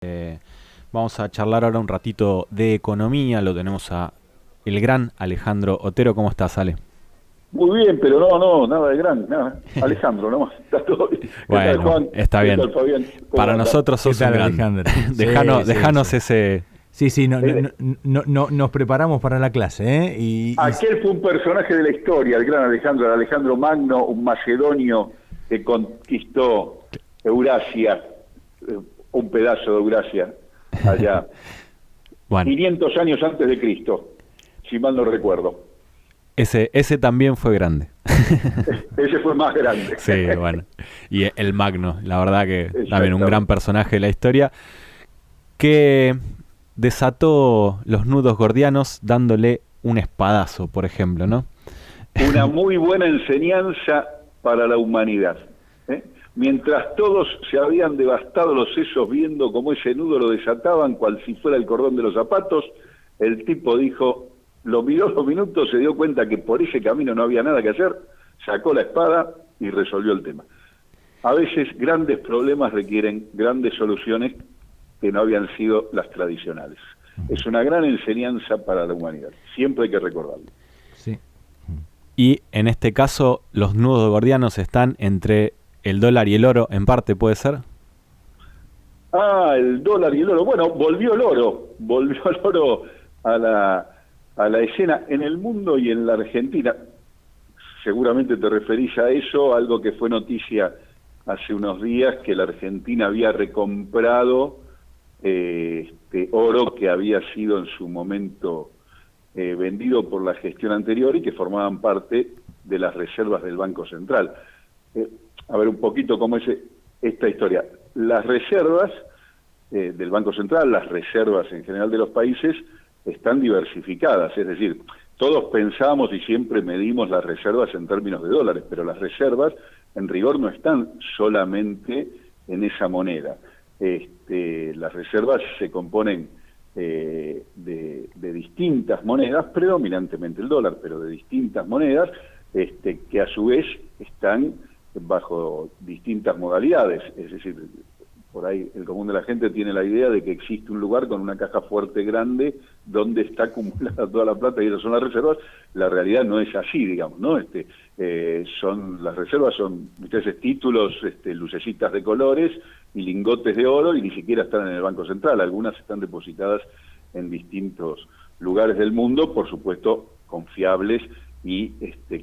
Eh, Vamos a charlar ahora un ratito de economía. Lo tenemos a el gran Alejandro Otero. ¿Cómo estás, Ale? Muy bien, pero no, nada de gran, nada. Alejandro, nomás. Está todo bien. ¿Qué tal, Bueno, Juan? está ¿Qué bien. tal, Fabián? ¿Cómo Para anda? nosotros ¿Qué sos un tal, grande. Alejandro? Sí, sí, sí. Dejanos ese. Sí, sí, Eh, nos preparamos para la clase, ¿eh? Aquel fue un personaje de la historia, el gran Alejandro, el Alejandro Magno, un macedonio que conquistó Eurasia, eh, un pedazo de Eurasia, allá, Bueno, 500 años antes de Cristo, si mal no recuerdo. ese también fue grande. Ese fue más grande. Sí, bueno. Y el Magno, la verdad que también un gran Exactamente. personaje de la historia que desató los nudos gordianos dándole un espadazo, por ejemplo, ¿no? Una muy buena enseñanza para la humanidad. ¿Eh? Mientras todos se habían devastado los sesos viendo cómo ese nudo lo desataban, cual si fuera el cordón de los zapatos, el tipo dijo, lo miró los minutos, se dio cuenta que por ese camino no había nada que hacer, sacó la espada y resolvió el tema. A veces grandes problemas requieren grandes soluciones que no habían sido las tradicionales. Es una gran enseñanza para la humanidad, siempre hay que recordarlo. sí. Y en este caso, los nudos gordianos están entre el dólar y el oro, en parte, ¿puede ser? Ah, el dólar y el oro. Bueno, volvió el oro a la escena en el mundo y en la Argentina. Seguramente te referís a eso, algo que fue noticia hace unos días, que la Argentina había recomprado oro que había sido en su momento vendido por la gestión anterior y que formaban parte de las reservas del Banco Central. Eh, a ver un poquito cómo es esta historia. Las reservas del Banco Central, las reservas en general de los países, están diversificadas, es decir, todos pensamos y siempre medimos las reservas en términos de dólares, pero las reservas en rigor no están solamente en esa moneda. Las reservas se componen de distintas monedas, predominantemente el dólar, pero de distintas monedas, que a su vez están bajo distintas modalidades, es decir, por ahí el común de la gente tiene la idea de que existe un lugar con una caja fuerte grande donde está acumulada toda la plata y esas son las reservas. La realidad no es así, digamos, ¿no? Las reservas son muchas veces títulos, lucecitas de colores y lingotes de oro y ni siquiera están en el Banco Central. Algunas están depositadas en distintos lugares del mundo, por supuesto confiables y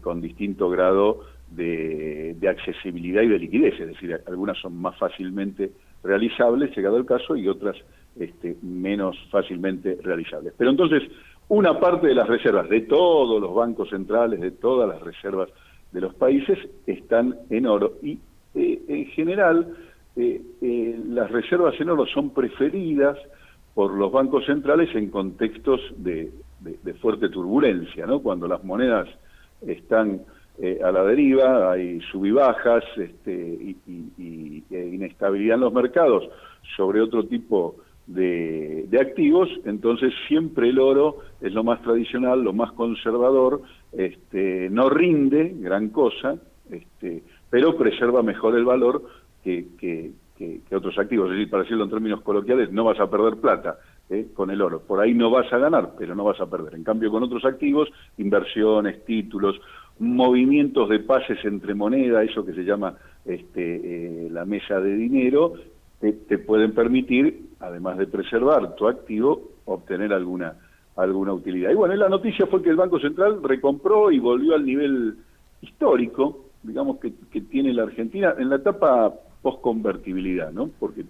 con distinto grado de accesibilidad y de liquidez, es decir, algunas son más fácilmente realizables, llegado el caso, y otras menos fácilmente realizables. Pero entonces, una parte de las reservas de todos los bancos centrales, de todas las reservas de los países, están en oro. Y en general, las reservas en oro son preferidas por los bancos centrales en contextos de fuerte turbulencia, ¿no? Cuando las monedas están a la deriva, hay sub y bajas e inestabilidad en los mercados sobre otro tipo de activos, entonces siempre el oro es lo más tradicional, lo más conservador, no rinde gran cosa, pero preserva mejor el valor que otros activos. Es decir, para decirlo en términos coloquiales, no vas a perder plata con el oro. Por ahí no vas a ganar, pero no vas a perder. En cambio, con otros activos, inversiones, títulos, movimientos de pases entre moneda, eso que se llama la mesa de dinero, te pueden permitir, además de preservar tu activo, obtener alguna utilidad. Y bueno, la noticia fue que el Banco Central recompró y volvió al nivel histórico, digamos, que tiene la Argentina en la etapa post-convertibilidad, ¿no? Porque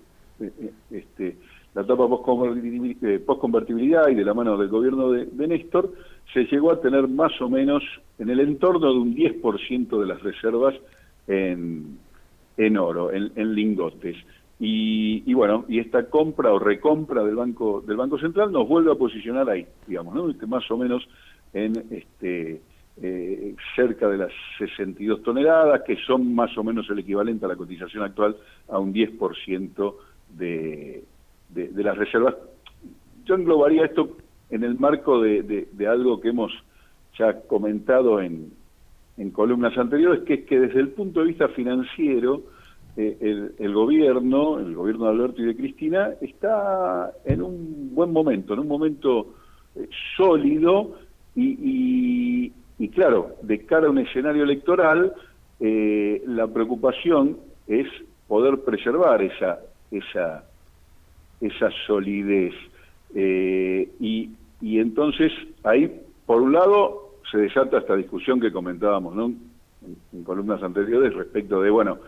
la etapa post-convertibilidad y de la mano del gobierno de Néstor, se llegó a tener más o menos en el entorno de un 10% de las reservas en oro, en lingotes. Y bueno, y esta compra o recompra del Banco Central nos vuelve a posicionar ahí, digamos, ¿no? Más o menos en cerca de las 62 toneladas, que son más o menos el equivalente a la cotización actual a un 10% de las reservas. Yo englobaría esto en el marco de algo que hemos ya comentado en columnas anteriores, que es que desde el punto de vista financiero, el gobierno de Alberto y de Cristina está en un buen momento, en un momento sólido y claro, de cara a un escenario electoral, la preocupación es poder preservar esa solidez. Y entonces ahí, por un lado, se desata esta discusión que comentábamos, ¿no?, en columnas anteriores respecto de, bueno,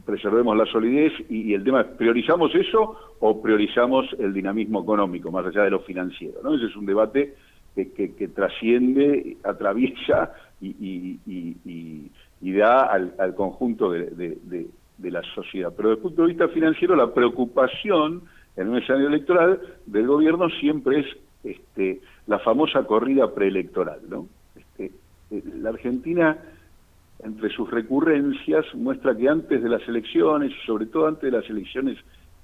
preservemos la solidez y el tema es, ¿priorizamos eso o priorizamos el dinamismo económico, más allá de lo financiero, ¿no? Ese es un debate que trasciende, atraviesa y da al conjunto de la sociedad. Pero desde el punto de vista financiero, la preocupación en un escenario electoral del gobierno siempre es la famosa corrida preelectoral, ¿no? La Argentina, entre sus recurrencias, muestra que antes de las elecciones, y sobre todo antes de las elecciones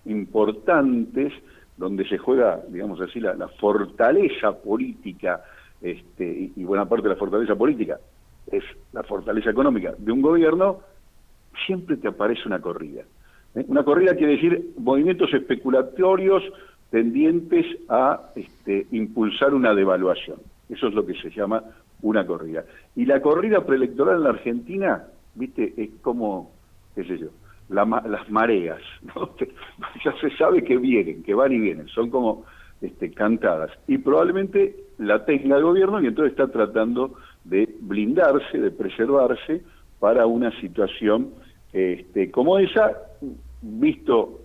importantes, donde se juega, digamos así, la fortaleza política, y buena parte de la fortaleza política es la fortaleza económica de un gobierno, siempre te aparece una corrida. Una corrida quiere decir movimientos especulatorios tendientes a impulsar una devaluación. Eso es lo que se llama una corrida. Y la corrida preelectoral en la Argentina, viste, es como, qué sé yo, las mareas, ¿no? Ya se sabe que vienen, que van y vienen, son como cantadas. Y probablemente la tenga el gobierno y entonces está tratando de blindarse, de preservarse para una situación como esa, visto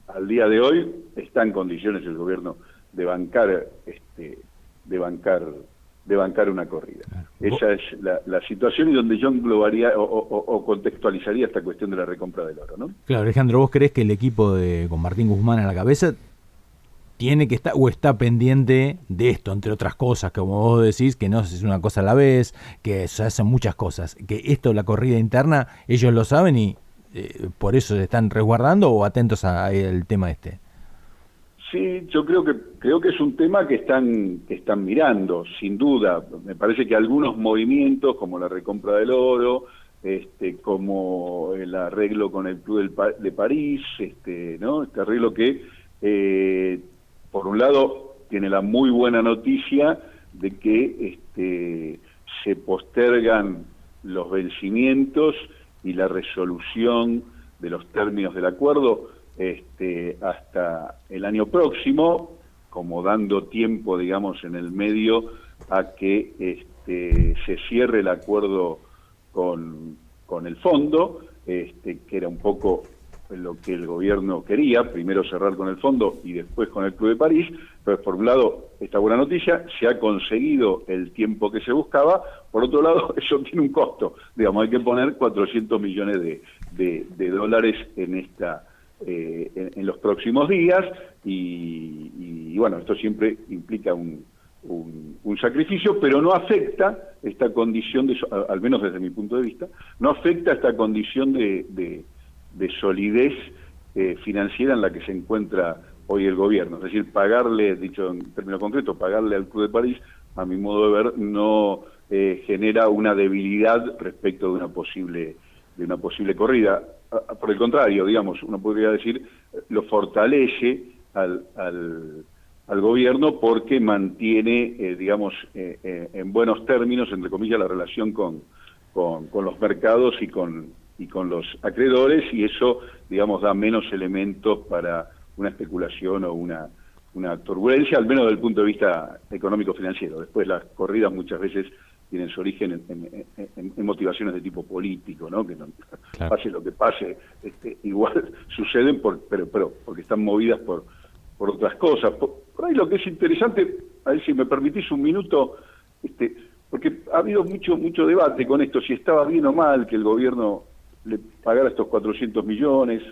al día de hoy, está en condiciones el gobierno de bancar una corrida. Esa es la situación y donde yo englobaría o contextualizaría esta cuestión de la recompra del oro, ¿no? Claro, Alejandro, ¿vos creés que el equipo con Martín Guzmán a la cabeza tiene que estar o está pendiente de esto, entre otras cosas, como vos decís, que no es una cosa a la vez, que se hacen muchas cosas, que esto, la corrida interna, ellos lo saben y por eso se están resguardando o atentos al tema este? Sí, yo creo que es un tema que están mirando, sin duda. Me parece que algunos movimientos, como la recompra del oro, como el arreglo con el Club de París, ¿no? Este arreglo que, por un lado, tiene la muy buena noticia de que se postergan los vencimientos y la resolución de los términos del acuerdo hasta el año próximo, como dando tiempo, digamos, en el medio a que se cierre el acuerdo con el fondo, que era un poco lo que el gobierno quería, primero cerrar con el fondo y después con el Club de París. Pero por un lado, esta buena noticia, se ha conseguido el tiempo que se buscaba. Por otro lado, eso tiene un costo, digamos, hay que poner 400 millones de dólares en los próximos días y bueno, esto siempre implica un sacrificio, pero no afecta esta condición, al menos desde mi punto de vista, no afecta esta condición de solidez financiera en la que se encuentra hoy el gobierno. Es decir, pagarle, dicho en términos concretos, pagarle al Club de París, a mi modo de ver, no genera una debilidad respecto de una posible corrida. Por el contrario, digamos, uno podría decir, lo fortalece al gobierno porque mantiene, digamos, en buenos términos, entre comillas, la relación con los mercados y con los acreedores, y eso, digamos, da menos elementos para una especulación o una turbulencia, al menos desde el punto de vista económico-financiero. Después las corridas muchas veces tienen su origen en motivaciones de tipo político, ¿no? Que no, claro, pase lo que pase, igual suceden, pero porque están movidas por otras cosas. Por ahí lo que es interesante, a ver si me permitís un minuto, porque ha habido mucho debate con esto, si estaba bien o mal que el gobierno le pagara estos 400 millones.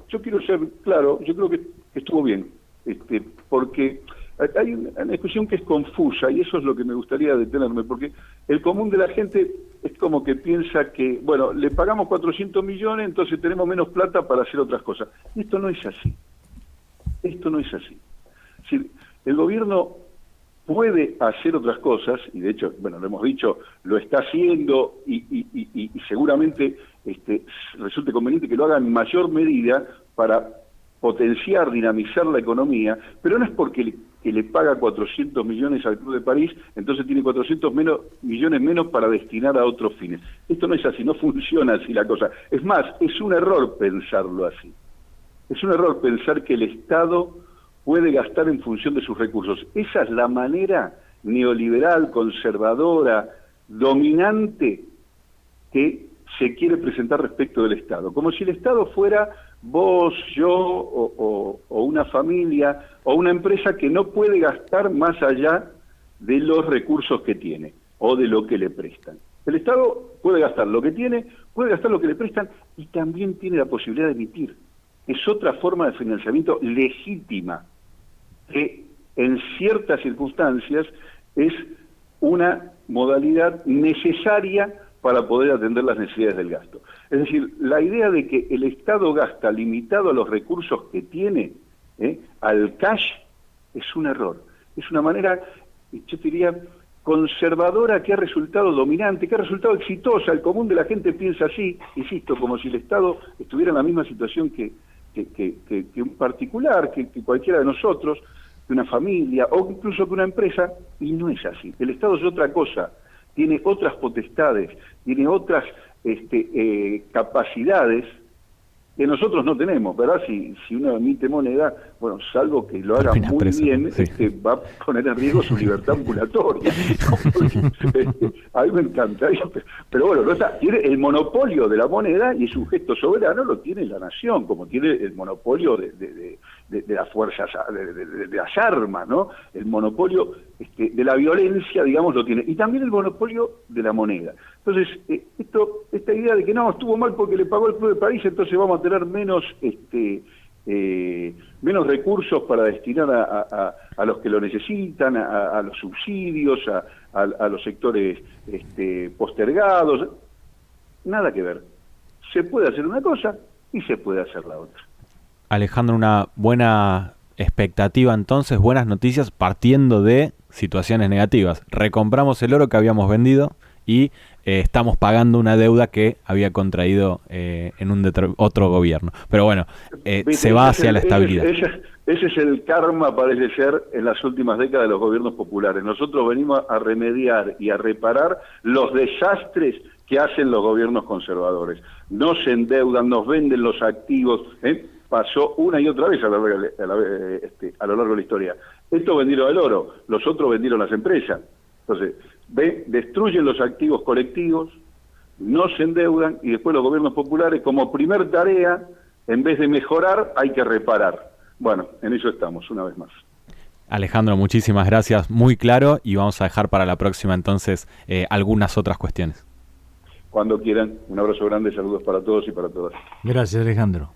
Yo quiero ser claro, yo creo que estuvo bien, porque hay una discusión que es confusa y eso es lo que me gustaría detenerme, porque el común de la gente es como que piensa que, bueno, le pagamos 400 millones, entonces tenemos menos plata para hacer otras cosas. Esto no es así. Esto no es así. Es decir, el gobierno puede hacer otras cosas, y de hecho, bueno, lo hemos dicho, lo está haciendo y seguramente resulte conveniente que lo haga en mayor medida para potenciar, dinamizar la economía, pero no es porque que le paga 400 millones al Club de París, entonces tiene 400 millones menos para destinar a otros fines. Esto no es así, no funciona así la cosa. Es más, es un error pensarlo así. Es un error pensar que el Estado puede gastar en función de sus recursos. Esa es la manera neoliberal, conservadora, dominante que se quiere presentar respecto del Estado. Como si el Estado fuera vos, yo o una familia o una empresa que no puede gastar más allá de los recursos que tiene o de lo que le prestan. El Estado puede gastar lo que tiene, puede gastar lo que le prestan y también tiene la posibilidad de emitir. Es otra forma de financiamiento legítima que en ciertas circunstancias es una modalidad necesaria para poder atender las necesidades del gasto. Es decir, la idea de que el Estado gasta limitado a los recursos que tiene, al cash, es un error. Es una manera, yo diría, conservadora que ha resultado dominante, que ha resultado exitosa. El común de la gente piensa así, insisto, como si el Estado estuviera en la misma situación que un particular, que cualquiera de nosotros, que una familia o incluso que una empresa, y no es así. El Estado es otra cosa, tiene otras potestades, tiene otras capacidades que nosotros no tenemos, ¿verdad? Si uno emite moneda, bueno, salvo que lo haga muy preso, bien, sí. Va a poner en riesgo su libertad ambulatoria. A mí me encantaría, pero bueno, no está, tiene el monopolio de la moneda y es un gesto soberano, lo tiene la nación, como tiene el monopolio de las fuerzas, de las armas, ¿no? El monopolio de la violencia, digamos, lo tiene. Y también el monopolio de la moneda. Entonces, esta idea de que no, estuvo mal porque le pagó el Club de París, entonces vamos a tener menos recursos para destinar a los que lo necesitan, a los subsidios, a los sectores postergados. Nada que ver. Se puede hacer una cosa y se puede hacer la otra. Alejandro, una buena expectativa entonces, buenas noticias partiendo de situaciones negativas. Recompramos el oro que habíamos vendido y estamos pagando una deuda que había contraído en otro gobierno. Pero bueno, se va hacia la estabilidad. Ese es el karma, parece ser, en las últimas décadas de los gobiernos populares. Nosotros venimos a remediar y a reparar los desastres que hacen los gobiernos conservadores. Nos endeudan, nos venden los activos, pasó una y otra vez a lo largo de la historia. Estos vendieron el oro, los otros vendieron las empresas. Entonces, destruyen los activos colectivos, no se endeudan y después los gobiernos populares, como primer tarea, en vez de mejorar, hay que reparar. Bueno, en eso estamos, una vez más. Alejandro, muchísimas gracias, muy claro, y vamos a dejar para la próxima entonces algunas otras cuestiones. Cuando quieran, un abrazo grande, saludos para todos y para todas. Gracias, Alejandro.